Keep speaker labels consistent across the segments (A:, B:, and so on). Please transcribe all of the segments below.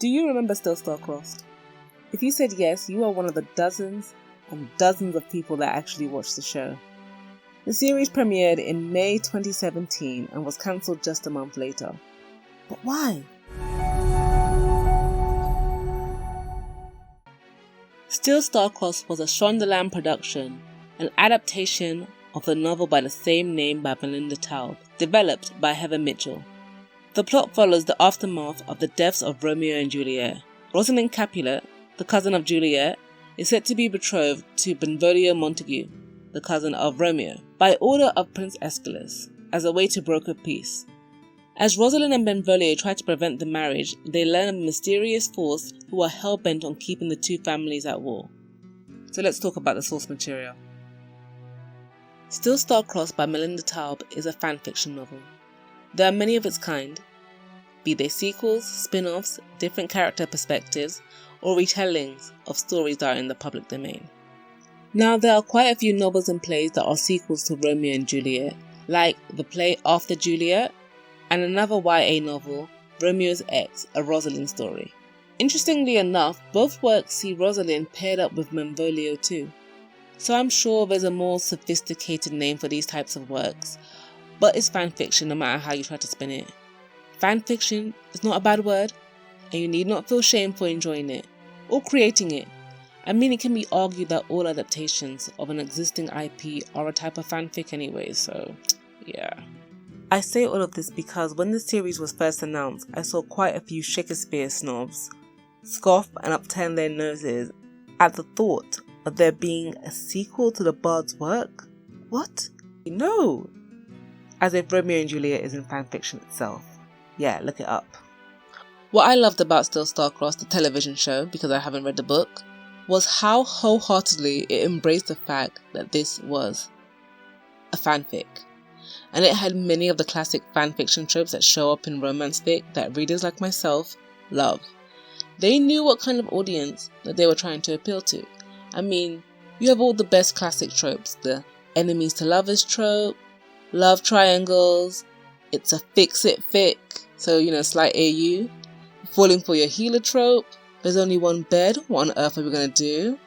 A: Do you remember Still Star-Crossed? If you said yes, you are one of the dozens and dozens of people that actually watched the show. The series premiered in May 2017 and was cancelled just a month later. But why? Still Star-Crossed was a Shondaland production, an adaptation of the novel by the same name by Melinda Taub, developed by Heather Mitchell. The plot follows the aftermath of the deaths of Romeo and Juliet. Rosalind Capulet, the cousin of Juliet, is said to be betrothed to Benvolio Montague, the cousin of Romeo, by order of Prince Aeschylus, as a way to broker peace. As Rosalind and Benvolio try to prevent the marriage, they learn of a mysterious force who are hell-bent on keeping the two families at war. So let's talk about the source material. Still Star-Crossed by Melinda Taub is a fanfiction novel. There are many of its kind, be they sequels, spin-offs, different character perspectives, or retellings of stories that are in the public domain. Now, there are quite a few novels and plays that are sequels to Romeo and Juliet, like the play After Juliet, and another YA novel, Romeo's Ex, a Rosalind story. Interestingly enough, both works see Rosalind paired up with Benvolio too. So I'm sure there's a more sophisticated name for these types of works, but it's fanfiction no matter how you try to spin it. Fanfiction is not a bad word, and you need not feel shame for enjoying it, or creating it. I mean, it can be argued that all adaptations of an existing IP are a type of fanfic anyway, so yeah. I say all of this because when the series was first announced, I saw quite a few Shakespeare snobs scoff and upturn their noses at the thought of there being a sequel to the Bard's work. What? No! As if Romeo and Juliet isn't fanfiction itself. Yeah, look it up. What I loved about Still Star-Crossed, the television show, because I haven't read the book, was how wholeheartedly it embraced the fact that this was a fanfic. And it had many of the classic fanfiction tropes that show up in romance fic that readers like myself love. They knew what kind of audience that they were trying to appeal to. I mean, you have all the best classic tropes, the enemies to lovers trope, love triangles, it's a fix-it fic, so slight AU, falling for your healer trope, there's only one bed, what on earth are we going to do?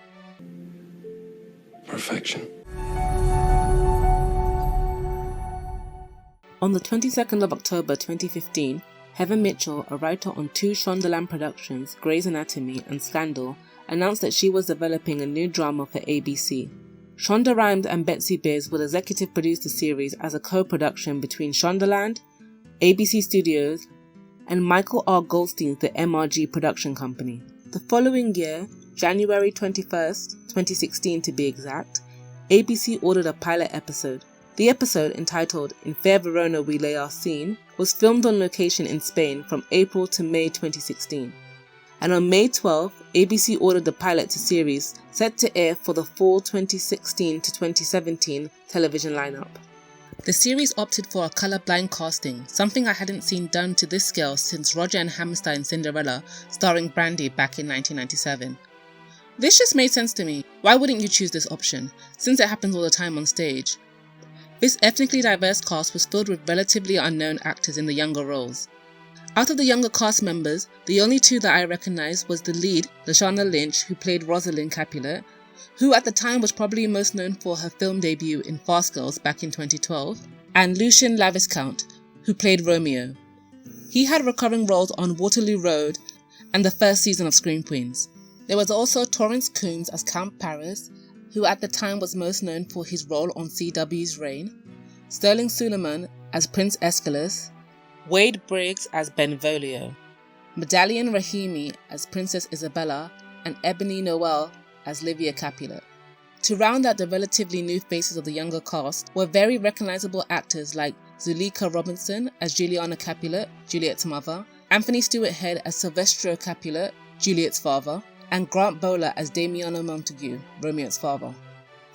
B: Perfection.
A: On the 22nd of October 2015, Heather Mitchell, a writer on two Shondaland productions, Grey's Anatomy and Scandal, announced that she was developing a new drama for ABC. Shonda Rhimes and Betsy Beers would executive produce the series as a co-production between Shondaland, ABC Studios, and Michael R. Goldstein's The MRG production company. The following year, January 21st, 2016 to be exact, ABC ordered a pilot episode. The episode, entitled In Fair Verona We Lay Our Scene, was filmed on location in Spain from April to May 2016. And on May 12th, ABC ordered the pilot to series set to air for the fall 2016 to 2017 television lineup. The series opted for a colour-blind casting, something I hadn't seen done to this scale since Roger and Hammerstein's Cinderella, starring Brandy back in 1997. This just made sense to me. Why wouldn't you choose this option, since it happens all the time on stage? This ethnically diverse cast was filled with relatively unknown actors in the younger roles. Out of the younger cast members, the only two that I recognised was the lead, Lashana Lynch, who played Rosalind Capulet, who at the time was probably most known for her film debut in Fast Girls back in 2012, and Lucien Laviscount, who played Romeo. He had recurring roles on Waterloo Road and the first season of Scream Queens. There was also Torrance Coombs as Count Paris, who at the time was most known for his role on CW's Reign, Sterling Suleiman as Prince Aeschylus, Wade Briggs as Benvolio, Medallion Rahimi as Princess Isabella, and Ebony Noel as Livia Capulet. To round out the relatively new faces of the younger cast were very recognisable actors like Zuleika Robinson as Juliana Capulet, Juliet's mother, Anthony Stewart Head as Silvestro Capulet, Juliet's father, and Grant Bowler as Damiano Montague, Romeo's father.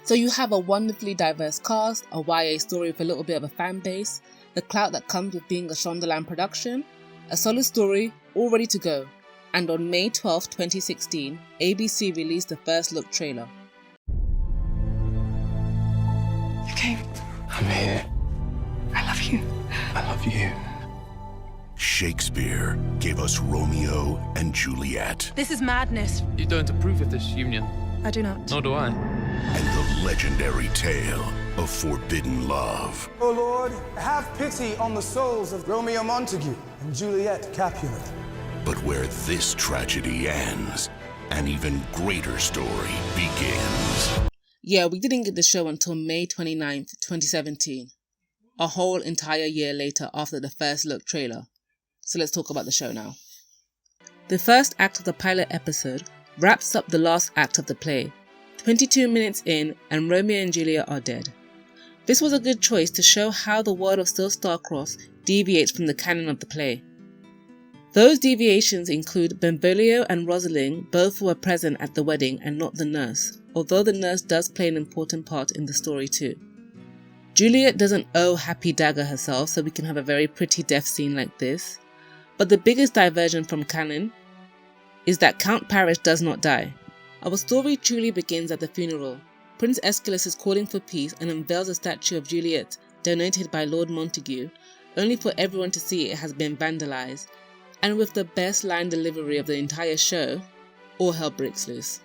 A: So you have a wonderfully diverse cast, a YA story with a little bit of a fan base, the clout that comes with being a Shondaland production, a solid story, all ready to go. And on May 12, 2016, ABC released the first look trailer.
B: You came. I'm here.
C: I love you.
B: I love you.
C: Shh.
B: Shakespeare gave us Romeo and Juliet.
C: This is madness.
D: You don't approve of this union?
C: I do not.
D: Nor do I.
B: And the legendary tale of forbidden love.
E: O Lord, have pity on the souls of Romeo Montague and Juliet Capulet.
B: But where this tragedy ends, an even greater story begins.
A: Yeah, we didn't get the show until May 29th, 2017. A whole entire year later after the first look trailer. So let's talk about the show now. The first act of the pilot episode wraps up the last act of the play. 22 minutes in and Romeo and Juliet are dead. This was a good choice to show how the world of Still Starcross deviates from the canon of the play. Those deviations include Benvolio and Rosalind both were present at the wedding and not the nurse, although the nurse does play an important part in the story too. Juliet doesn't owe Happy Dagger herself, so we can have a very pretty death scene like this. But the biggest diversion from canon is that Count Paris does not die. Our story truly begins at the funeral. Prince Aeschylus is calling for peace and unveils a statue of Juliet, donated by Lord Montague, only for everyone to see it has been vandalised. And with the best line delivery of the entire show, all hell breaks loose.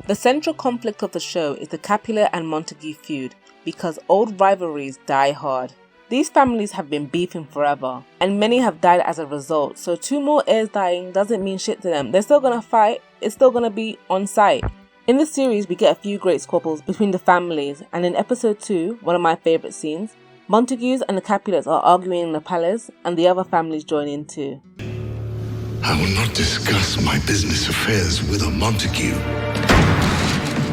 A: The central conflict of the show is the Capulet and Montague feud, because old rivalries die hard. These families have been beefing forever, and many have died as a result, so 2 more heirs dying doesn't mean shit to them. They're still gonna fight, it's still gonna be on site. In the series, we get a few great squabbles between the families, and in episode 2, one of my favourite scenes, Montagues and the Capulets are arguing in the palace, and the other families join in too.
F: I will not discuss my business affairs with a Montague.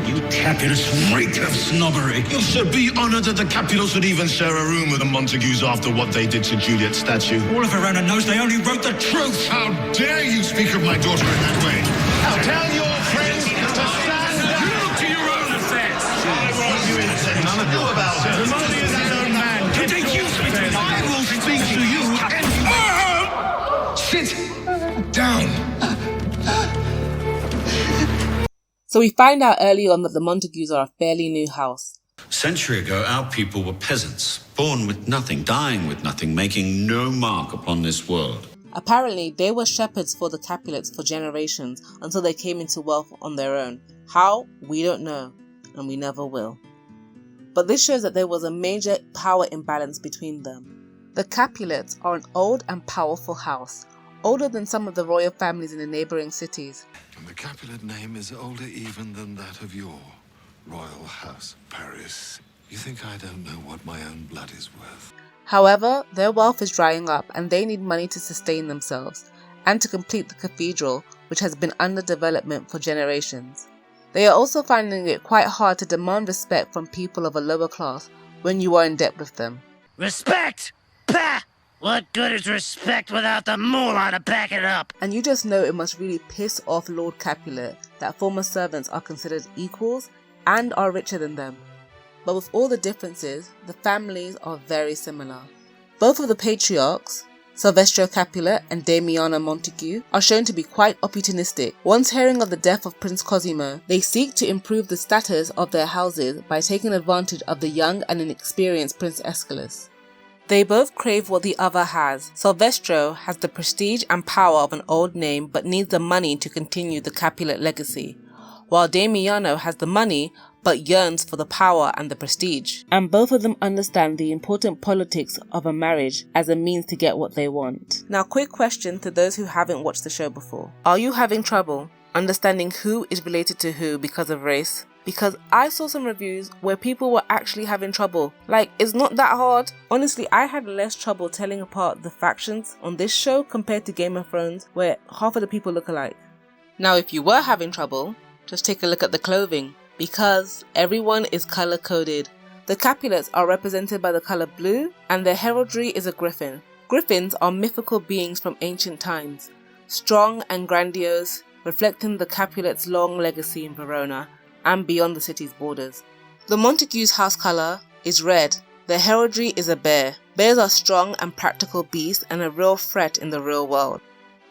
G: You Capulets reek of snobbery.
F: You should be honored that the Capulets would even share a room with the Montagues after what they did to Juliet's statue.
G: All of Verona knows they only wrote the truth.
F: How dare you speak of my daughter in that way? Now tell your friends to stand down.
G: Look to your own affairs.
F: I want you in none of you about it. The money is his own man.
G: You think you speak to me?
F: I will speak to you and sit down.
A: So we find out early on that the Montagues are a fairly new house.
G: A century ago, our people were peasants, born with nothing, dying with nothing, making no mark upon this world.
A: Apparently, they were shepherds for the Capulets for generations until they came into wealth on their own. How? We don't know, and we never will. But this shows that there was a major power imbalance between them. The Capulets are an old and powerful house, older than some of the royal families in the neighbouring cities.
F: And the Capulet name is older even than that of your royal house, Paris. You think I don't know what my own blood is worth?
A: However, their wealth is drying up and they need money to sustain themselves and to complete the cathedral, which has been under development for generations. They are also finding it quite hard to demand respect from people of a lower class when you are in debt with them.
H: Respect? Pah! What good is respect without the moolah to back it up?
A: And you just know it must really piss off Lord Capulet that former servants are considered equals and are richer than them. But with all the differences, the families are very similar. Both of the patriarchs, Silvestro Capulet and Damiana Montague, are shown to be quite opportunistic. Once hearing of the death of Prince Cosimo, they seek to improve the status of their houses by taking advantage of the young and inexperienced Prince Aeschylus. They both crave what the other has. Silvestro has the prestige and power of an old name but needs the money to continue the Capulet legacy, while Damiano has the money but yearns for the power and the prestige. And both of them understand the important politics of a marriage as a means to get what they want. Now, quick question to those who haven't watched the show before. Are you having trouble understanding who is related to who because of race? Because I saw some reviews where people were actually having trouble. Like, it's not that hard. Honestly, I had less trouble telling apart the factions on this show compared to Game of Thrones, where half of the people look alike. Now, if you were having trouble, just take a look at the clothing, because everyone is color-coded. The Capulets are represented by the color blue, and their heraldry is a griffin. Griffins are mythical beings from ancient times, strong and grandiose, reflecting the Capulets' long legacy in Verona and beyond the city's borders. The Montagues' house colour is red. Their heraldry is a bear. Bears are strong and practical beasts and a real threat in the real world.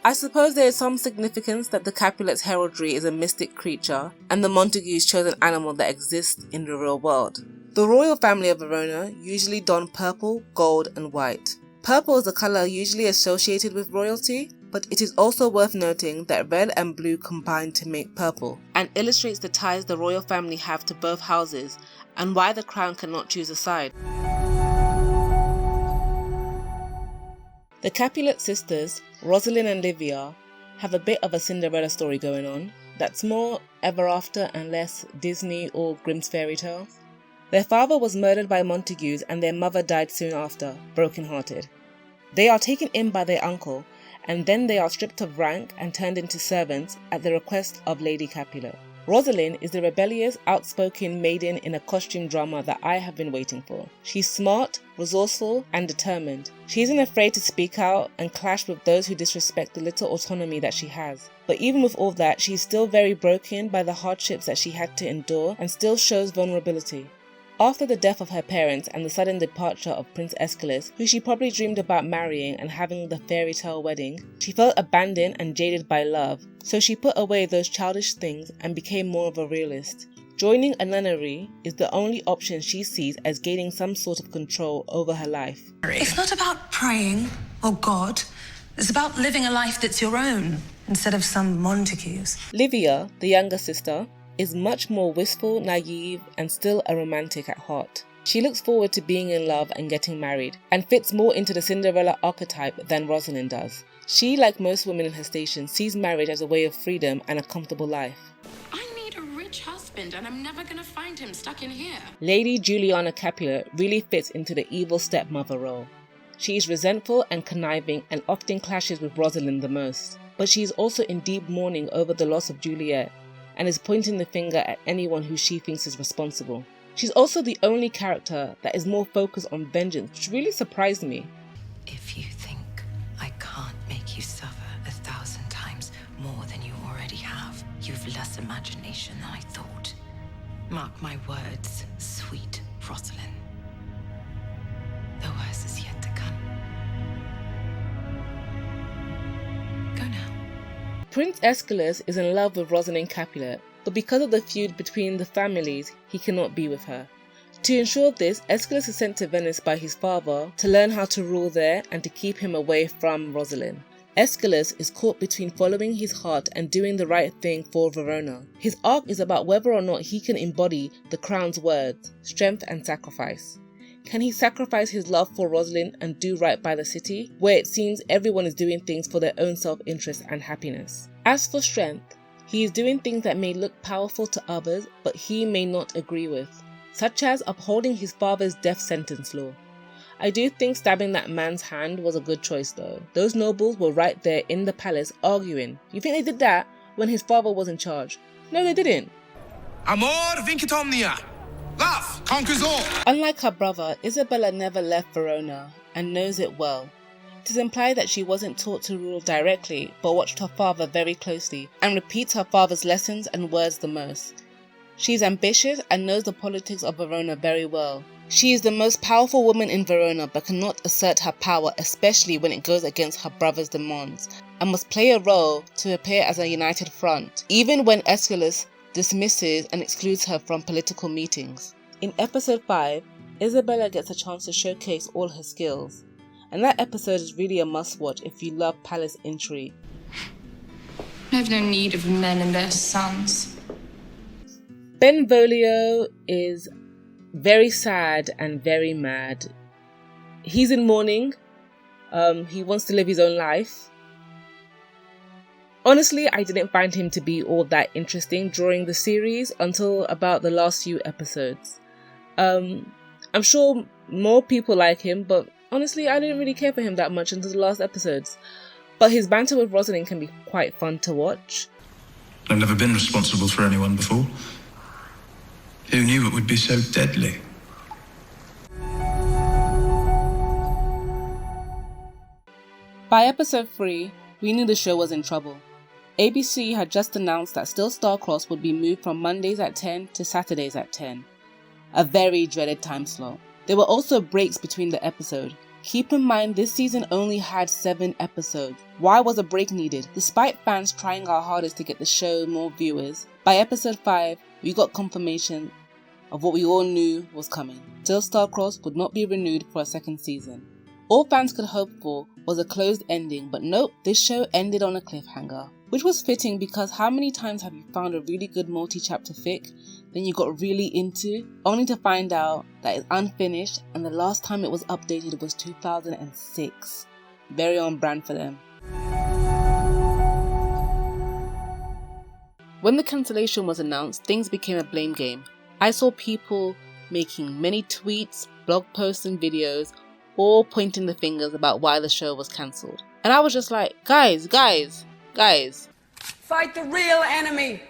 A: I suppose there is some significance that the Capulet's heraldry is a mystic creature and the Montagues chose an animal that exists in the real world. The royal family of Verona usually don purple, gold and white. Purple is a colour usually associated with royalty, but it is also worth noting that red and blue combine to make purple, and illustrates the ties the royal family have to both houses and why the crown cannot choose a side. The Capulet sisters, Rosalind and Livia, have a bit of a Cinderella story going on that's more ever after and less Disney or Grimm's fairy tale. Their father was murdered by Montagues and their mother died soon after, broken-hearted. They are taken in by their uncle, and then they are stripped of rank and turned into servants at the request of Lady Capulet. Rosalind is the rebellious, outspoken maiden in a costume drama that I have been waiting for. She's smart, resourceful, and determined. She isn't afraid to speak out and clash with those who disrespect the little autonomy that she has. But even with all that, she's still very broken by the hardships that she had to endure and still shows vulnerability. After the death of her parents and the sudden departure of Prince Aeschylus, who she probably dreamed about marrying and having the fairy tale wedding, she felt abandoned and jaded by love, so she put away those childish things and became more of a realist. Joining a nunnery is the only option she sees as gaining some sort of control over her life.
C: It's not about praying or God, it's about living a life that's your own, instead of some Montagues.
A: Livia, the younger sister, is much more wistful, naive, and still a romantic at heart. She looks forward to being in love and getting married, and fits more into the Cinderella archetype than Rosalind does. She, like most women in her station, sees marriage as a way of freedom and a comfortable life.
D: I need a rich husband, and I'm never gonna find him stuck in here.
A: Lady Juliana Capulet really fits into the evil stepmother role. She is resentful and conniving and often clashes with Rosalind the most, but she is also in deep mourning over the loss of Juliet, and is pointing the finger at anyone who she thinks is responsible. She's also the only character that is more focused on vengeance, which really surprised me.
C: If you think I can't make you suffer 1,000 times more than you already have, you've less imagination than I thought. Mark my words, sweet Rosalind. The worst is yet to come. Go now.
A: Prince Aeschylus is in love with Rosalind Capulet, but because of the feud between the families, he cannot be with her. To ensure this, Aeschylus is sent to Venice by his father to learn how to rule there and to keep him away from Rosalind. Aeschylus is caught between following his heart and doing the right thing for Verona. His arc is about whether or not he can embody the crown's words, strength and sacrifice. Can he sacrifice his love for Rosalind and do right by the city, where it seems everyone is doing things for their own self-interest and happiness? As for strength, he is doing things that may look powerful to others, but he may not agree with, such as upholding his father's death sentence law. I do think stabbing that man's hand was a good choice though. Those nobles were right there in the palace arguing. You think they did that when his father was in charge? No, they didn't.
E: Amor vincit omnia. Love conquers all.
A: Unlike her brother, Isabella never left Verona and knows it well. It is implied that she wasn't taught to rule directly, but watched her father very closely and repeats her father's lessons and words the most. She is ambitious and knows the politics of Verona very well. She is the most powerful woman in Verona but cannot assert her power, especially when it goes against her brother's demands, and must play a role to appear as a united front, even when Aeschylus dismisses and excludes her from political meetings. In episode 5, Isabella gets a chance to showcase all her skills, and that episode is really a must-watch if you love palace intrigue.
D: I have no need of men and their sons.
A: Benvolio is very sad and very mad. He's in mourning. He wants to live his own life. Honestly, I didn't find him to be all that interesting during the series until about the last few episodes. I'm sure more people like him, but honestly, I didn't really care for him that much until the last episodes. But his banter with Rosalind can be quite fun to watch.
I: I've never been responsible for anyone before. Who knew it would be so deadly?
A: By episode 3, we knew the show was in trouble. ABC had just announced that Still Star-Crossed would be moved from Mondays at 10 to Saturdays at 10. A very dreaded time slot. There were also breaks between the episode, Keep in mind this season only had 7 episodes. Why was a break needed? Despite fans trying our hardest to get the show more viewers, by episode 5 we got confirmation of what we all knew was coming. Still Star-Crossed would not be renewed for a second season. All fans could hope for was a closed ending, but nope, this show ended on a cliffhanger. Which was fitting because how many times have you found a really good multi-chapter fic, then you got really into, only to find out that it's unfinished and the last time it was updated was 2006. Very on brand for them. When the cancellation was announced, things became a blame game. I saw people making many tweets, blog posts and videos, all pointing the fingers about why the show was cancelled. And I was just like, guys.
J: Fight the real enemy!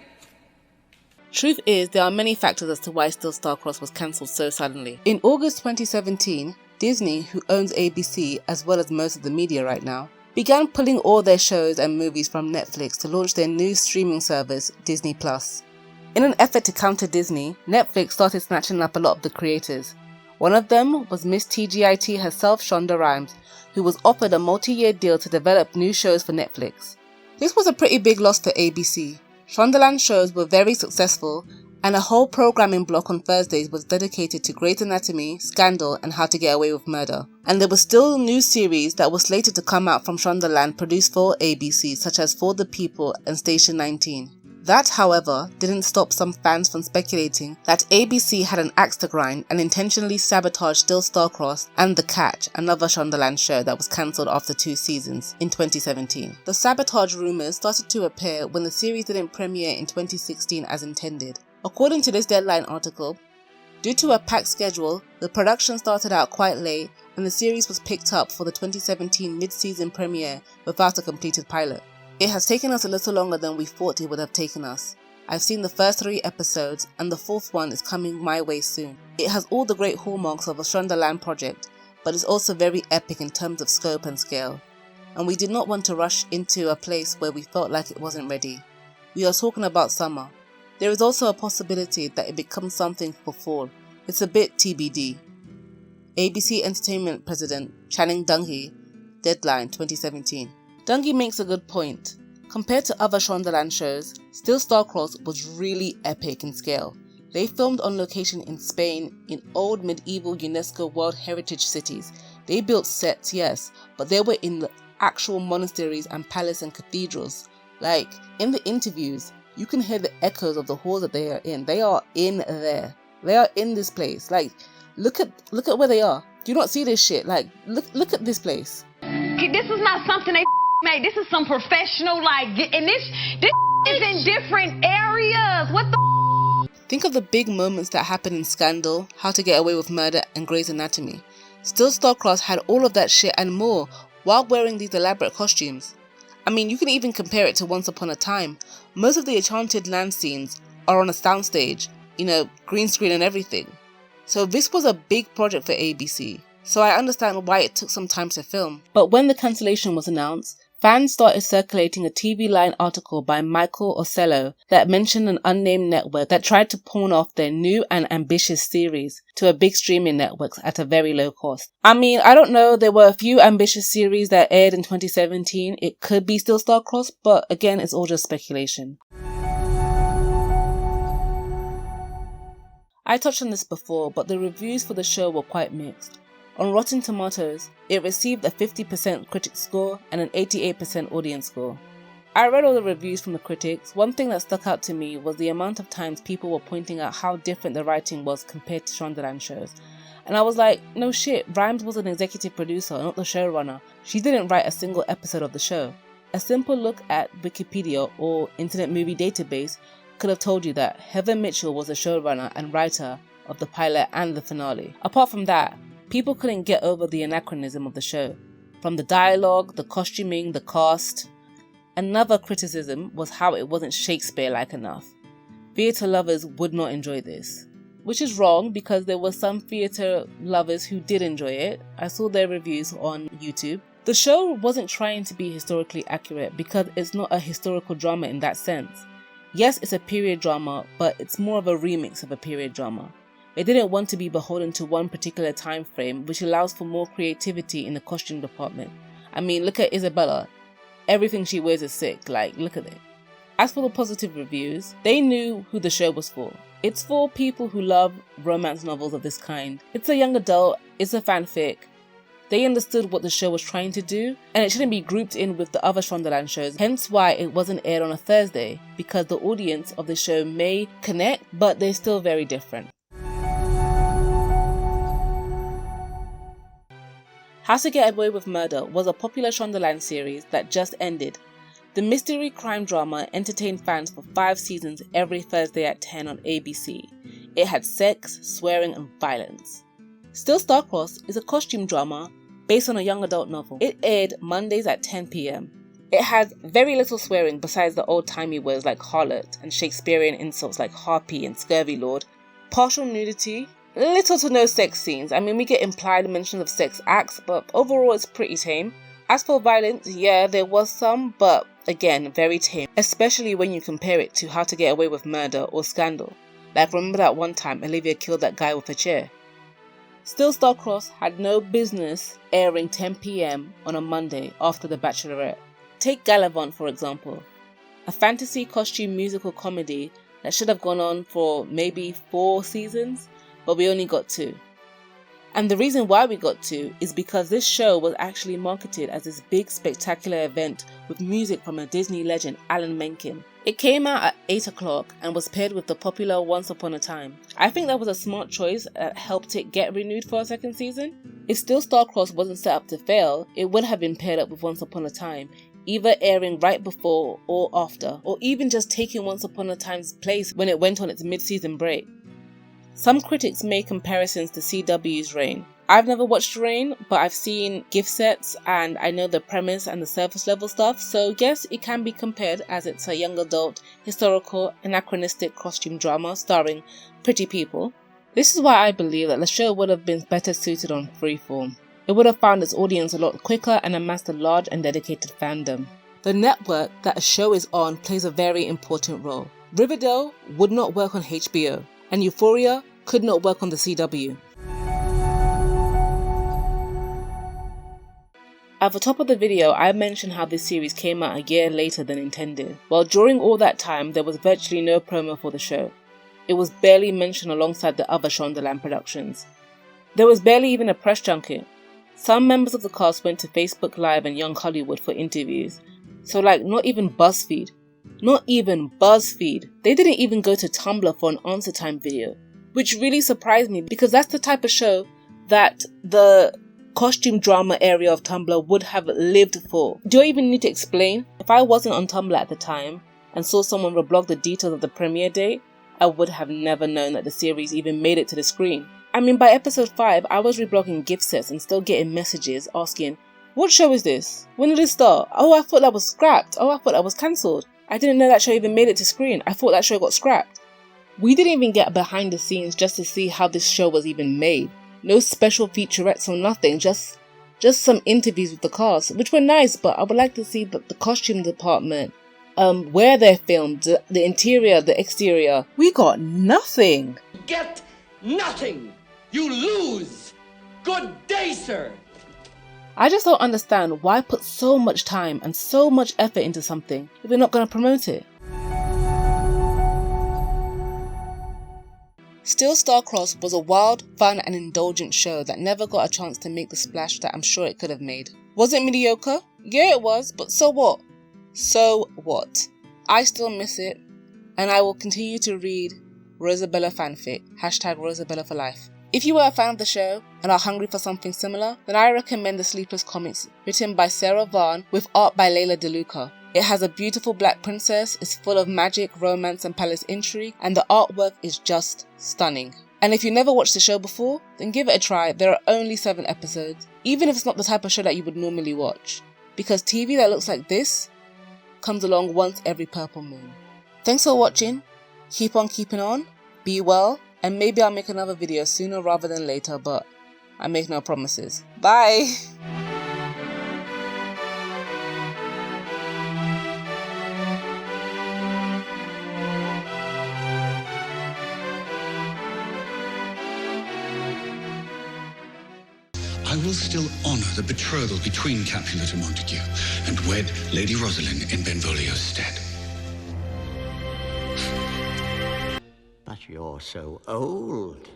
A: Truth is, there are many factors as to why Still Star-Crossed was cancelled so suddenly. In August 2017, Disney, who owns ABC as well as most of the media right now, began pulling all their shows and movies from Netflix to launch their new streaming service, Disney+. In an effort to counter Disney, Netflix started snatching up a lot of the creators. One of them was Miss TGIT herself, Shonda Rhimes, who was offered a multi-year deal to develop new shows for Netflix. This was a pretty big loss for ABC. Shondaland's shows were very successful, and a whole programming block on Thursdays was dedicated to Grey's Anatomy, Scandal, and How to Get Away with Murder. And there were still new series that were slated to come out from Shondaland produced for ABC, such as For the People and Station 19. That, however, didn't stop some fans from speculating that ABC had an axe to grind and intentionally sabotaged Still Star-Crossed and The Catch, another Shondaland show that was cancelled after 2 seasons in 2017. The sabotage rumours started to appear when the series didn't premiere in 2016 as intended. According to this Deadline article, due to a packed schedule, the production started out quite late and the series was picked up for the 2017 mid-season premiere without a completed pilot. It has taken us a little longer than we thought it would have taken us. I've seen the first 3 episodes and the 4th one is coming my way soon. It has all the great hallmarks of a Shondaland project, but it's also very epic in terms of scope and scale. And we did not want to rush into a place where we felt like it wasn't ready. We are talking about summer. There is also a possibility that it becomes something for fall. It's a bit TBD. ABC Entertainment President Channing Dungey, Deadline 2017. Dungey makes a good point. Compared to other Shondaland shows, Still Star-Crossed was really epic in scale. They filmed on location in Spain, in old medieval UNESCO World Heritage cities. They built sets, yes, but they were in the actual monasteries and palaces and cathedrals. Like, in the interviews, you can hear the echoes of the halls that they are in. They are in there. They are in this place. Like, look at where they are. Do you not see this shit? Like, look at this place.
J: This is not something they made. This is some professional, like, and this is in different areas. What the
A: Think of the big moments that happened in Scandal, How to Get Away with Murder, and Grey's Anatomy. Still Star-Crossed had all of that shit and more while wearing these elaborate costumes. I mean, you can even compare it to Once Upon a Time. Most of the enchanted land scenes are on a soundstage, green screen and everything. So this was a big project for ABC. So I understand why it took some time to film. But when the cancellation was announced, fans started circulating a TV Line article by Michael Ocello that mentioned an unnamed network that tried to pawn off their new and ambitious series to a big streaming network at a very low cost. I mean, I don't know, there were a few ambitious series that aired in 2017. It could be Still Star-Crossed, but again, it's all just speculation. I touched on this before, but the reviews for the show were quite mixed. On Rotten Tomatoes, it received a 50% critic score and an 88% audience score. I read all the reviews from the critics. One thing that stuck out to me was the amount of times people were pointing out how different the writing was compared to Shondaland shows. And I was like, no shit, Rhimes was an executive producer, not the showrunner. She didn't write a single episode of the show. A simple look at Wikipedia or Internet Movie Database could have told you that Heather Mitchell was the showrunner and writer of the pilot and the finale. Apart from that, people couldn't get over the anachronism of the show. From the dialogue, the costuming, the cast. Another criticism was how it wasn't Shakespeare-like enough. Theatre lovers would not enjoy this. Which is wrong because there were some theatre lovers who did enjoy it. I saw their reviews on YouTube. The show wasn't trying to be historically accurate because it's not a historical drama in that sense. Yes, it's a period drama, but it's more of a remix of a period drama. They didn't want to be beholden to one particular time frame, which allows for more creativity in the costume department. I mean, look at Isabella. Everything she wears is sick, like, look at it. As for the positive reviews, they knew who the show was for. It's for people who love romance novels of this kind. It's a young adult, it's a fanfic. They understood what the show was trying to do, and it shouldn't be grouped in with the other Shondaland shows, hence why it wasn't aired on a Thursday, because the audience of the show may connect, but they're still very different. How to Get Away with Murder was a popular Shondaland series that just ended. The mystery crime drama entertained fans for 5 seasons every Thursday at 10 on ABC. It had sex, swearing, and violence. Still Starcrossed is a costume drama based on a young adult novel. It aired Mondays at 10 p.m. It has very little swearing besides the old-timey words like harlot and Shakespearean insults like harpy and scurvy lord. Partial nudity, little to no sex scenes. I mean, we get implied mentions of sex acts, but overall it's pretty tame. As for violence, yeah, there was some, but again, very tame, especially when you compare it to How to Get Away with Murder or Scandal. Like, remember that one time Olivia killed that guy with a chair? Still Starcrossed had no business airing 10 p.m. on a Monday after The Bachelorette. Take Galavant, for example. A fantasy costume musical comedy that should have gone on for maybe 4 seasons, but we only got 2. And the reason why we got 2 is because this show was actually marketed as this big spectacular event with music from a Disney legend, Alan Menken. It came out at 8 o'clock and was paired with the popular Once Upon a Time. I think that was a smart choice that helped it get renewed for a second season. If Still Starcrossed wasn't set up to fail, it would have been paired up with Once Upon a Time, either airing right before or after, or even just taking Once Upon a Time's place when it went on its mid-season break. Some critics made comparisons to CW's Reign. I've never watched Reign, but I've seen gift sets and I know the premise and the surface level stuff, so yes, it can be compared as it's a young adult, historical, anachronistic costume drama starring pretty people. This is why I believe that the show would have been better suited on Freeform. It would have found its audience a lot quicker and amassed a large and dedicated fandom. The network that a show is on plays a very important role. Riverdale would not work on HBO, and Euphoria could not work on the CW. At the top of the video, I mentioned how this series came out a year later than intended. Well, during all that time, there was virtually no promo for the show. It was barely mentioned alongside the other Shondaland productions. There was barely even a press junket. Some members of the cast went to Facebook Live and Young Hollywood for interviews. So not even BuzzFeed. Not even BuzzFeed. They didn't even go to Tumblr for an answer time video. Which really surprised me because that's the type of show that the costume drama area of Tumblr would have lived for. Do I even need to explain? If I wasn't on Tumblr at the time and saw someone reblog the details of the premiere date, I would have never known that the series even made it to the screen. I mean, by episode 5, I was reblogging gift sets and still getting messages asking, what show is this? When did it start? Oh, I thought that was scrapped. Oh, I thought that was cancelled. I didn't know that show even made it to screen. I thought that show got scrapped. We didn't even get behind the scenes just to see how this show was even made. No special featurettes or nothing, just some interviews with the cast, which were nice, but I would like to see the costume department, where they're filmed, the interior, the exterior. We got nothing.
K: Get nothing. You lose. Good day, sir.
A: I just don't understand why put so much time and so much effort into something if we're not going to promote it. Still Starcrossed was a wild, fun and indulgent show that never got a chance to make the splash that I'm sure it could have made. Was it mediocre? Yeah, it was, but so what? So what? I still miss it, and I will continue to read Rosabella fanfic, #Rosabella for life. If you are a fan of the show and are hungry for something similar, then I recommend the Sleepless comics written by Sarah Vaughn with art by Layla DeLuca. It has a beautiful black princess, is full of magic, romance and palace intrigue, and the artwork is just stunning. And if you never watched the show before, then give it a try. There are only 7 episodes, even if it's not the type of show that you would normally watch, because TV that looks like this comes along once every purple moon. Thanks for watching, keep on keeping on, be well, and maybe I'll make another video sooner rather than later, but I make no promises. Bye!
L: I will still honor the betrothal between Capulet and Montague, and wed Lady Rosalind in Benvolio's stead.
H: But you're so old.